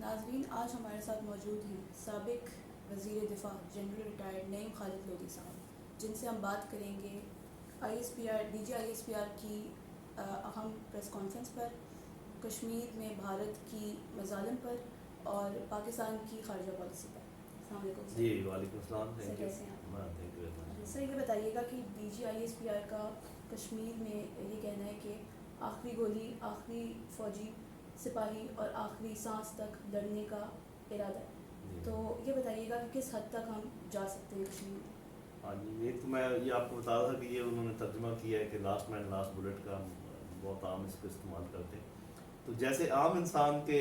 ناظرین، آج ہمارے ساتھ موجود ہیں سابق وزیر دفاع جنرل ریٹائرڈ نعیم خالد لودھی صاحب، جن سے ہم بات کریں گے D G I S P R کی اہم پریس کانفرنس پر، کشمیر میں بھارت کی مظالم پر اور پاکستان کی خارجہ پالیسی پر۔ السلام علیکم سر۔ جی وعلیکم السلام، سر کیسے ہیں آپ؟ Thank you very much. Sir یہ بتائیے گا کہ D G I S P R کا کشمیر میں یہ کہنا ہے کہ آخری گولی، آخری فوجی سپاہی اور آخری سانس تک لڑنے کا ارادہ ہے، تو یہ بتائیے گا کہ کس حد تک ہم جا سکتے ہیں کشمیر میں؟ ہاں جی، ایک تو میں یہ آپ کو بتا رہا تھا کہ یہ انہوں نے ترجمہ کیا ہے کہ لاسٹ مین لاسٹ بلٹ کا، بہت عام اس کو استعمال کرتے ہیں۔ تو جیسے عام انسان کے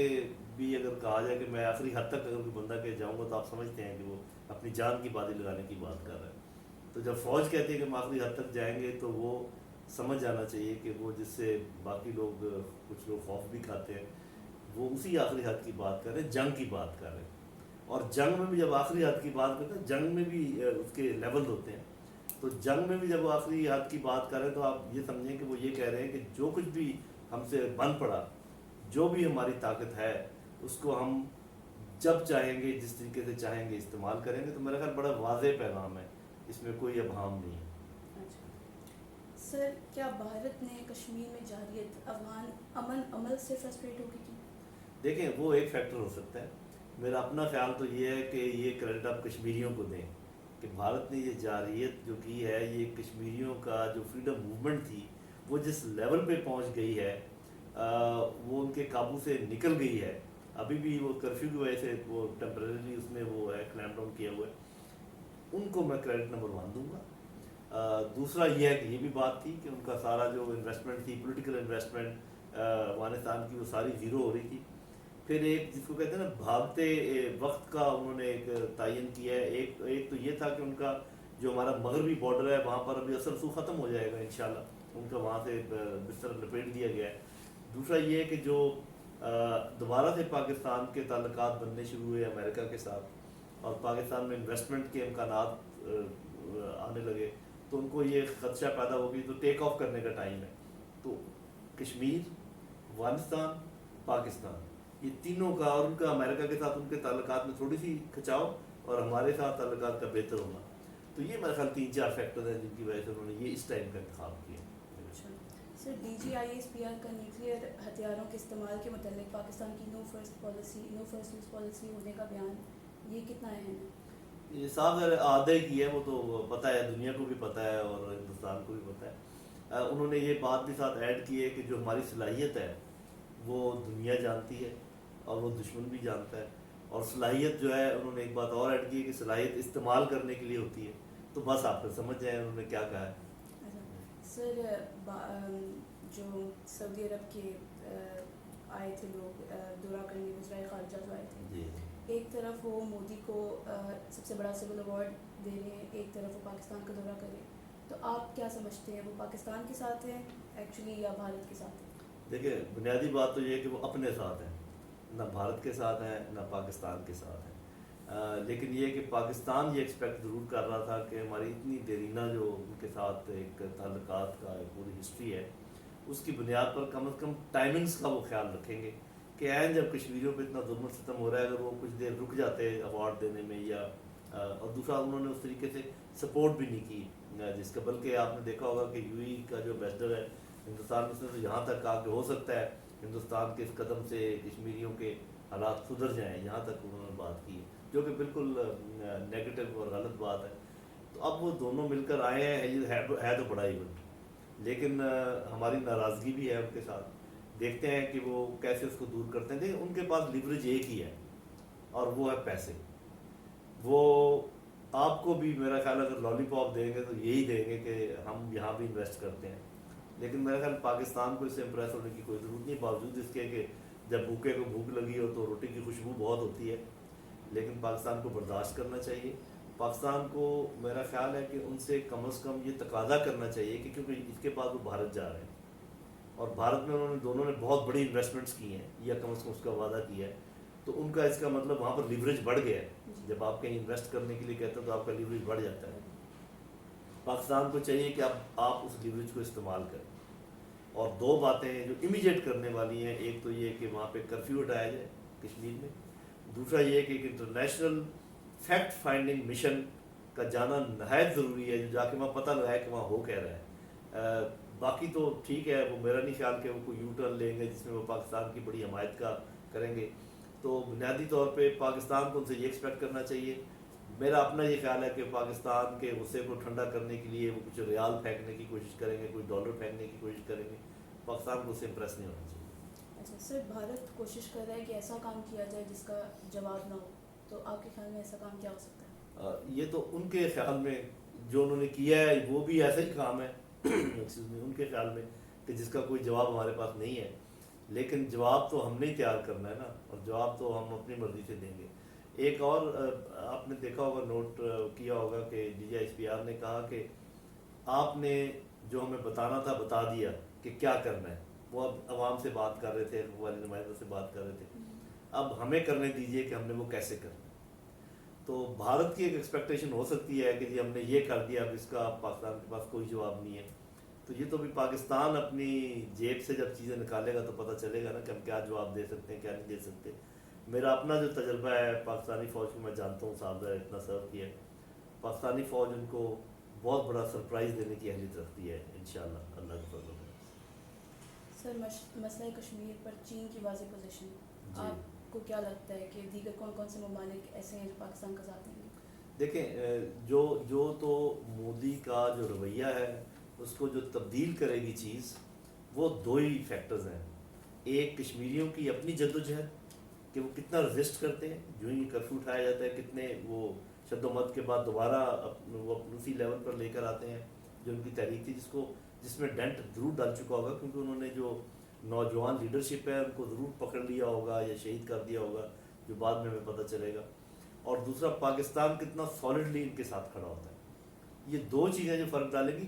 بھی اگر کہا جائے کہ میں آخری حد تک اگر کوئی بندہ کہ جاؤں گا، تو آپ سمجھتے ہیں کہ وہ اپنی جان کی بازی لگانے کی بات کر رہا ہے۔ تو جب فوج کہتی ہے کہ ہم آخری حد تک جائیں گے، تو وہ سمجھ جانا چاہیے کہ وہ جس سے باقی لوگ، کچھ لوگ خوف بھی کھاتے ہیں، وہ اسی آخری حد کی بات کر رہے ہیں، جنگ کی بات کر رہے ہیں۔ اور جنگ میں بھی جب آخری حد کی بات کرتے ہیں، جنگ میں بھی اس کے لیول ہوتے ہیں۔ تو جنگ میں بھی جب وہ آخری حد کی بات کر رہے ہیں، تو آپ یہ سمجھیں کہ وہ یہ کہہ رہے ہیں کہ جو کچھ بھی ہم سے بن پڑا، جو بھی ہماری طاقت ہے، اس کو ہم جب چاہیں گے، جس طریقے سے چاہیں گے استعمال کریں گے۔ تو میرا خیال بڑا واضح پیغام ہے، اس میں کوئی ابہام نہیں ہے۔ اچھا سر، کیا بھارت نے کشمیر میں جارحیت افغان امن عمل سے فرسٹریٹ ہو گئی تھی؟ دیکھیں، وہ ایک فیکٹر ہو سکتا ہے۔ میرا اپنا خیال تو یہ ہے کہ یہ کریڈٹ آپ کشمیریوں کو دیں کہ بھارت نے یہ جارحیت جو کی ہے، یہ کشمیریوں کا جو فریڈم موومنٹ تھی، وہ جس لیول پہ پہنچ گئی ہے، وہ ان کے قابو سے نکل گئی ہے۔ ابھی بھی وہ کرفیو کی وجہ سے وہ ٹیمپریریلی اس میں وہ ہے کلیمپ ڈاؤن کیا ہوا ہے، ان کو میں کریڈٹ نمبر 1 دوں گا۔ دوسرا یہ ہے کہ یہ بھی بات تھی کہ ان کا سارا جو انویسٹمنٹ تھی، پولیٹیکل انویسٹمنٹ افغانستان کی، وہ ساری زیرو ہو رہی تھی۔ پھر ایک جس کو کہتے ہیں نا بھاگتے وقت کا انہوں نے ایک تعین کیا ہے۔ ایک تو یہ تھا کہ ان کا جو ہمارا مغربی بارڈر ہے، وہاں پر ابھی اثر سو ختم ہو جائے گا انشاءاللہ، ان کا وہاں سے بستر لپیٹ دیا گیا ہے۔ دوسرا یہ ہے کہ جو دوبارہ سے پاکستان کے تعلقات بننے شروع ہوئے امریکہ کے ساتھ، اور پاکستان میں انویسٹمنٹ کے امکانات آنے لگے، تو ان کو یہ خدشہ پیدا ہو گئی، تو ٹیک آف کرنے کا ٹائم ہے۔ تو کشمیر، افغانستان، پاکستان، یہ تینوں کا، اور ان کا امریکہ کے ساتھ ان کے تعلقات میں تھوڑی سی کھچاؤ، اور ہمارے ساتھ تعلقات کا بہتر ہونا، تو یہ میرے خیال 3-4 فیکٹر ہیں جن کی وجہ سے انہوں نے یہ اس ٹائم کا انتخاب کیا۔ اچھا sir, D G I S P R کا نیوکلیئر ہتھیاروں کے استعمال کے متعلق پاکستان کی نو فرسٹ یوز پالیسی ہونے کا بیان، یہ کتنا اہم ہے؟ یہ صاحب آدھے کی ہے، وہ تو پتہ ہے، دنیا کو بھی پتہ ہے اور ہندوستان کو بھی پتہ ہے۔ انہوں نے یہ بات بھی ساتھ ایڈ کی ہے کہ جو ہماری صلاحیت ہے وہ دنیا جانتی ہے، اور وہ دشمن بھی جانتا ہے۔ اور صلاحیت جو ہے، انہوں نے ایک بات اور ایڈ کی ہے کہ صلاحیت استعمال کرنے کے لیے ہوتی ہے۔ تو بس آپ پھر سمجھ جائیں انہوں نے کیا کہا ہے۔ سر، جو سعودی عرب کے آئے تھے لوگ دورہ کرنے، وزرائے خارجہ جو آئے تھے، جی، ایک طرف وہ مودی کو سب سے بڑا سول ایوارڈ دے رہے ہیں، ایک طرف وہ پاکستان کا دورہ کر رہے ہیں، تو آپ کیا سمجھتے ہیں، وہ پاکستان کے ساتھ ہیں ایکچولی یا بھارت کے ساتھ ہیں؟ دیکھیں، بنیادی بات تو یہ ہے کہ وہ اپنے ساتھ ہیں، نہ بھارت کے ساتھ ہیں نہ پاکستان کے ساتھ ہیں۔ لیکن یہ کہ پاکستان یہ ایکسپیکٹ ضرور کر رہا تھا کہ ہماری اتنی دیرینہ جو ان کے ساتھ ایک تعلقات کا ایک پوری ہسٹری ہے، اس کی بنیاد پر کم از کم ٹائمنگز کا وہ خیال رکھیں گے کہ عین جب کشمیریوں پہ اتنا ظلم و ستم ہو رہا ہے، اگر وہ کچھ دیر رک جاتے ایوارڈ دینے میں، یا اور دوسرا انہوں نے اس طریقے سے سپورٹ بھی نہیں کی جس کا، بلکہ آپ نے دیکھا ہوگا کہ یو ای کا جو ایمبیسڈر ہے ہندوستان میں، اس نے تو یہاں تک کہا کہ ہو سکتا ہے ہندوستان کے اس قدم سے کشمیریوں کے حالات سدھر جائیں، یہاں تک انہوں نے بات کی، جو کہ بالکل نیگیٹو اور غلط بات ہے۔ تو اب وہ دونوں مل کر آئے ہیں، یہ ہے تو بڑا ایونٹ، لیکن ہماری ناراضگی بھی ہے ان کے ساتھ۔ دیکھتے ہیں کہ وہ کیسے اس کو دور کرتے ہیں۔ دیکھیں، ان کے پاس لیوریج ایک ہی ہے، اور وہ ہے پیسے۔ وہ آپ کو بھی میرا خیال اگر لالی پاپ دیں گے تو یہی دیں گے کہ ہم یہاں بھی انویسٹ کرتے ہیں، لیکن میرا خیال پاکستان کو اس سے امپریس ہونے کی کوئی ضرورت نہیں، باوجود اس کے کہ جب بھوکے کو بھوک لگی ہو تو روٹی کی خوشبو بہت ہوتی ہے، لیکن پاکستان کو برداشت کرنا چاہیے۔ پاکستان کو میرا خیال ہے کہ ان سے کم از کم یہ تقاضا کرنا چاہیے کہ کیونکہ اس کے بعد وہ بھارت جا رہے ہیں، اور بھارت میں دونوں نے بہت بڑی انویسٹمنٹس کی ہیں، یا کم از کم اس کا وعدہ کیا ہے، تو ان کا اس کا مطلب وہاں پر لیوریج بڑھ گیا ہے۔ جب آپ کہیں انویسٹ کرنے کے لیے کہتے ہیں تو آپ کا لیوریج بڑھ جاتا ہے۔ پاکستان کو چاہیے کہ آپ اس لیوریج کو استعمال کریں، اور 2 باتیں جو امیجیٹ کرنے والی ہیں، ایک تو یہ کہ وہاں پہ کرفیو ہٹایا جائے کشمیر میں، دوسرا یہ کہ ایک انٹرنیشنل فیکٹ فائنڈنگ مشن کا جانا نہایت ضروری ہے، جو جا کے وہاں پتہ لگائے کہ وہاں ہو کہہ رہا ہے. باقی تو ٹھیک ہے، وہ میرا نہیں خیال کہ وہ کوئی یو ٹرن لیں گے جس میں وہ پاکستان کی بڑی حمایت کا کریں گے. تو بنیادی طور پہ پاکستان کو ان سے یہ ایکسپیکٹ کرنا چاہیے. میرا اپنا یہ خیال ہے کہ پاکستان کے غصے کو ٹھنڈا کرنے کے لیے وہ کچھ ریال پھینکنے کی کوشش کریں گے، کوئی ڈالر پھینکنے کی کوشش کریں گے. پاکستان کو اس سے امپریس نہیں ہونا چاہیے. اچھا سر، بھارت کوشش کر رہا ہے کہ ایسا کام کیا جائے جس کا جواب نہ ہو، تو آپ کے خیال میں ایسا کام کیا ہو سکتا ہے؟ یہ تو ان کے خیال میں جو انہوں نے کیا ہے وہ بھی ایسا ہی کام ہے ان کے خیال میں کہ جس کا کوئی جواب ہمارے پاس نہیں ہے. لیکن جواب تو ہم نے ہی تیار کرنا ہے نا، اور جواب تو ہم اپنی مرضی سے دیں گے. ایک اور آپ نے دیکھا ہوگا، نوٹ کیا ہوگا کہ DGISPR نے کہا کہ آپ نے جو ہمیں بتانا تھا بتا دیا کہ کیا کرنا ہے. وہ اب عوام سے بات کر رہے تھے، والی نمائندوں سے بات کر رہے تھے. اب ہمیں کرنے دیجئے کہ ہم نے وہ کیسے کرنا ہے. تو بھارت کی ایک ایکسپیکٹیشن ہو سکتی ہے کہ جی ہم نے یہ کر دیا، اب اس کا پاکستان کے پاس کوئی جواب نہیں ہے. تو یہ تو بھی پاکستان اپنی جیب سے جب چیزیں نکالے گا تو پتہ چلے گا نا کہ ہم کیا جواب دے سکتے ہیں، کیا نہیں دے سکتے. میرا اپنا جو تجربہ ہے پاکستانی فوج کو، میں جانتا ہوں، صاحب اتنا سرو کیا ہے. پاکستانی فوج ان کو بہت بڑا سرپرائز دینے کی اہلیت رکھتی ہے انشاءاللہ، اللہ کے فضل سے. سر، مسئلہ کشمیر پر چین کی واضح پوزیشن، جی، آپ کو کیا لگتا ہے کہ دیگر کون کون سے ممالک ایسے ہیں جو پاکستان کا ساتھ دیں گے؟ دیکھیں جو تو مودی کا جو رویہ ہے اس کو جو تبدیل کرے گی چیز، وہ دو ہی فیکٹرز ہیں. ایک کشمیریوں کی اپنی جدوجہد کہ وہ کتنا رزسٹ کرتے ہیں، جو ہی کرفیو اٹھایا جاتا ہے کتنے وہ شد و مد کے بعد دوبارہ وہ اسی لیول پر لے کر آتے ہیں. جو ان کی تحریک تھی جس میں ڈنٹ ضرور ڈال چکا ہوگا، کیونکہ انہوں نے جو نوجوان لیڈرشپ ہے ان کو ضرور پکڑ لیا ہوگا یا شہید کر دیا ہوگا، جو بعد میں ہمیں پتہ چلے گا. اور دوسرا پاکستان کتنا سالڈلی ان کے ساتھ کھڑا ہوتا ہے. یہ دو چیزیں جو فرق ڈالیں گی.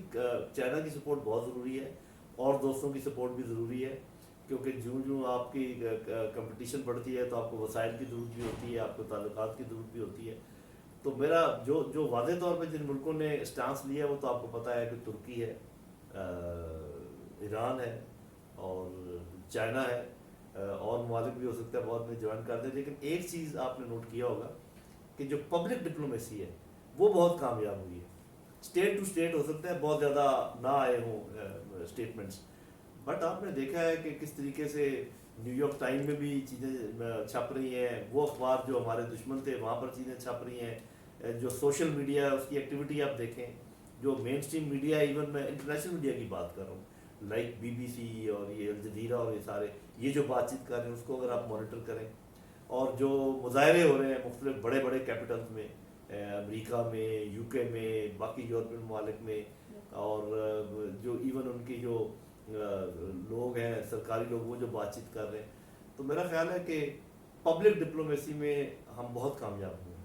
چائنا کی سپورٹ بہت ضروری ہے اور دوستوں کی سپورٹ بھی ضروری ہے، کیونکہ جو آپ کی کمپٹیشن بڑھتی ہے تو آپ کو وسائل کی ضرورت بھی ہوتی ہے، آپ کو تعلقات کی ضرورت بھی ہوتی ہے. تو میرا جو واضح طور پہ جن ملکوں نے اسٹانس لیا ہے وہ تو آپ کو پتہ ہے کہ ترکی ہے، ایران ہے اور چائنا ہے. اور ممالک بھی ہو سکتا ہے بہت میں جوائن کر دیں. لیکن ایک چیز آپ نے نوٹ کیا ہوگا کہ جو پبلک ڈپلومیسی ہے وہ بہت کامیاب ہوئی ہے. اسٹیٹ ٹو اسٹیٹ ہو سکتا ہے بہت زیادہ نہ آئے ہوں اسٹیٹمنٹس، بٹ آپ نے دیکھا ہے کہ کس طریقے سے نیو یارک ٹائم میں بھی چیزیں چھپ رہی ہیں. وہ اخبار جو ہمارے دشمن تھے وہاں پر چیزیں چھپ رہی ہیں. جو سوشل میڈیا ہے اس کی ایکٹیویٹی آپ دیکھیں، جو مین اسٹریم میڈیا ہے، ایون میں انٹرنیشنل میڈیا کی بات کر رہا ہوں، لائک BBC اور یہ الجزیرہ اور یہ سارے یہ جو بات چیت کر رہے ہیں اس کو اگر آپ مانیٹر کریں، اور جو مظاہرے ہو رہے ہیں مختلف بڑے بڑے کیپٹلز میں، امریکہ میں، UK میں، باقی یورپین ممالک میں، اور جو ایون ان کی جو لوگ ہیں سرکاری لوگ وہ جو بات چیت کر رہے ہیں، تو میرا خیال ہے کہ پبلک ڈپلومیسی میں ہم بہت کامیاب ہوئے ہیں.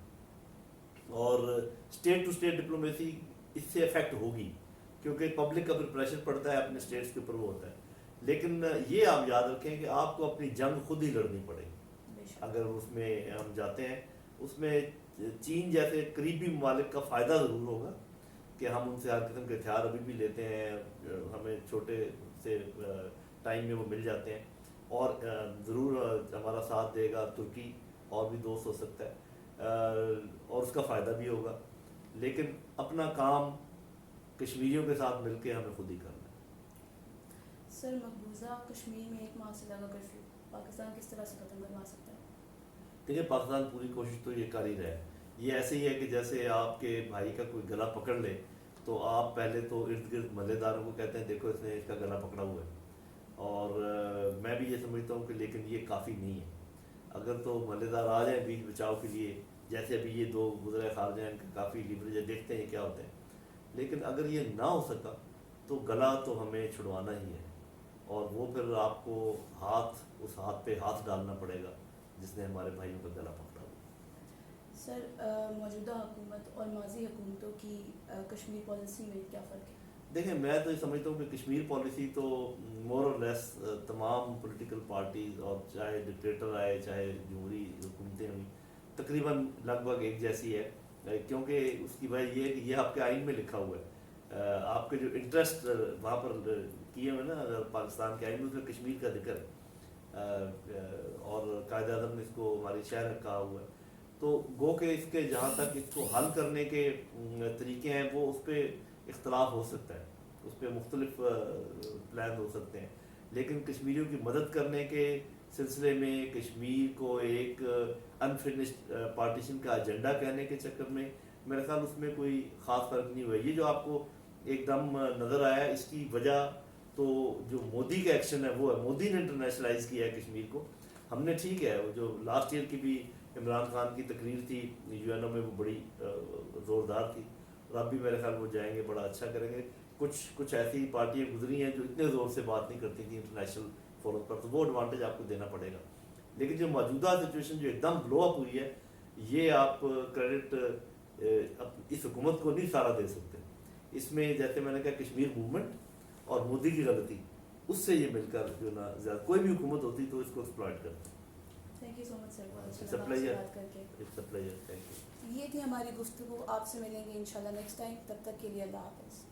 اور اسٹیٹ ٹو اسٹیٹ ڈپلومیسی اس سے افیکٹ ہوگی، کیونکہ پبلک کا پھر پریشر پڑتا ہے اپنے اسٹیٹس کے اوپر، وہ ہوتا ہے. لیکن یہ آپ یاد رکھیں کہ آپ کو اپنی جنگ خود ہی لڑنی پڑے گی اگر اس میں ہم جاتے ہیں. اس میں چین جیسے قریبی ممالک کا فائدہ ضرور ہوگا کہ ہم ان سے ہر قسم کے ہتھیار ابھی بھی لیتے ہیں، ہمیں چھوٹے سے ٹائم میں وہ مل جاتے ہیں، اور ضرور ہمارا ساتھ دے گا ترکی، اور بھی دوست ہو سکتا ہے، اور اس کا فائدہ بھی ہوگا. لیکن اپنا کام کشمیریوں کے ساتھ مل کے ہمیں خود ہی کرنا ہے. سر، مقبوضہ کشمیر میں 1 ماہ سے لگا کرفیو پاکستان کس طرح سے ختم کروا سکتا ہے؟ دیکھیے پاکستان پوری کوشش تو یہ کر ہی رہا ہے. یہ ایسے ہی ہے کہ جیسے آپ کے بھائی کا کوئی گلا پکڑ لے تو آپ پہلے تو ارد گرد محلے داروں کو کہتے ہیں دیکھو اس نے اس کا گلا پکڑا ہوا ہے، اور میں بھی یہ سمجھتا ہوں کہ لیکن یہ کافی نہیں ہے. اگر تو محلے دار آ جائیں بیچ بچاؤ کے لیے، جیسے ابھی یہ 2 گزرے خارج ہیں ان کا کافی لیوریج ہے، دیکھتے ہیں کیا ہوتے ہیں. لیکن اگر یہ نہ ہو سکا تو گلا تو ہمیں چھڑوانا ہی ہے، اور وہ پھر آپ کو اس ہاتھ پہ ہاتھ ڈالنا پڑے گا جس نے ہمارے بھائیوں کا گلا پکڑا ہوا. سر، موجودہ حکومت اور ماضی حکومتوں کی کشمیر پالیسی میں کیا فرق ہے؟ دیکھیں میں تو یہ سمجھتا ہوں کہ کشمیر پالیسی تو مور اور لیس تمام پولیٹیکل پارٹیز، اور چاہے ڈکٹیٹر آئے چاہے جمہوری حکومتیں ہوئیں، تقریباً لگ بھگ ایک جیسی ہے. کیونکہ اس کی وجہ یہ ہے کہ یہ آپ کے آئین میں لکھا ہوا ہے. آپ کے جو انٹرسٹ وہاں پر کیے ہوئے نا پاکستان کے آئین میں، اس میں کشمیر کا ذکر ہے. اور قائد اعظم نے اس کو ہماری شہر کہا ہوا ہے. تو گو کہ اس کے جہاں تک اس کو حل کرنے کے طریقے ہیں وہ اس پہ اختلاف ہو سکتا ہے, اس پہ مختلف پلان ہو سکتے ہیں, لیکن کشمیریوں کی مدد کرنے کے سلسلے میں کشمیر کو ایک انفنشڈ پارٹیشن کا ایجنڈا کہنے کے چکر میں میرے خیال اس میں کوئی خاص فرق نہیں ہوا. یہ جو آپ کو ایک دم نظر آیا اس کی وجہ تو جو مودی کا ایکشن ہے وہ ہے. مودی نے انٹرنیشنلائز کیا ہے کشمیر کو. ہم نے ٹھیک ہے وہ جو لاسٹ ایئر کی بھی عمران خان کی تقریر تھی یو این او میں وہ بڑی زوردار تھی, اور اب بھی میرے خیال وہ جائیں گے بڑا اچھا کریں گے. کچھ ایسی پارٹیاں گزری ہیں جو اتنے زور سے بات نہیں کرتی تھیں انٹرنیشنل فورم پر, تو وہ ایڈوانٹیج آپ کو دینا پڑے گا. لیکن جو موجودہ سچویشن جو ایک دم بلو اپ ہوئی ہے یہ آپ کریڈٹ اس حکومت کو نہیں سارا دے سکتے. اس میں جیسے میں نے کہا کشمیر موومنٹ اور مودی کی غلطی اس سے یہ مل کر جو نا زیادہ کوئی بھی حکومت ہوتی تو اس کو ایکسپلائٹ کرتی. تھینک یو سو مچ سر, بہت اچھا لگا آپ سے بات کر کے. Thank you. یہ تھی ہماری گفتگو, آپ سے ملیں گے انشاءاللہ نیکسٹ ٹائم, تب تک کے لیے اللہ حافظ.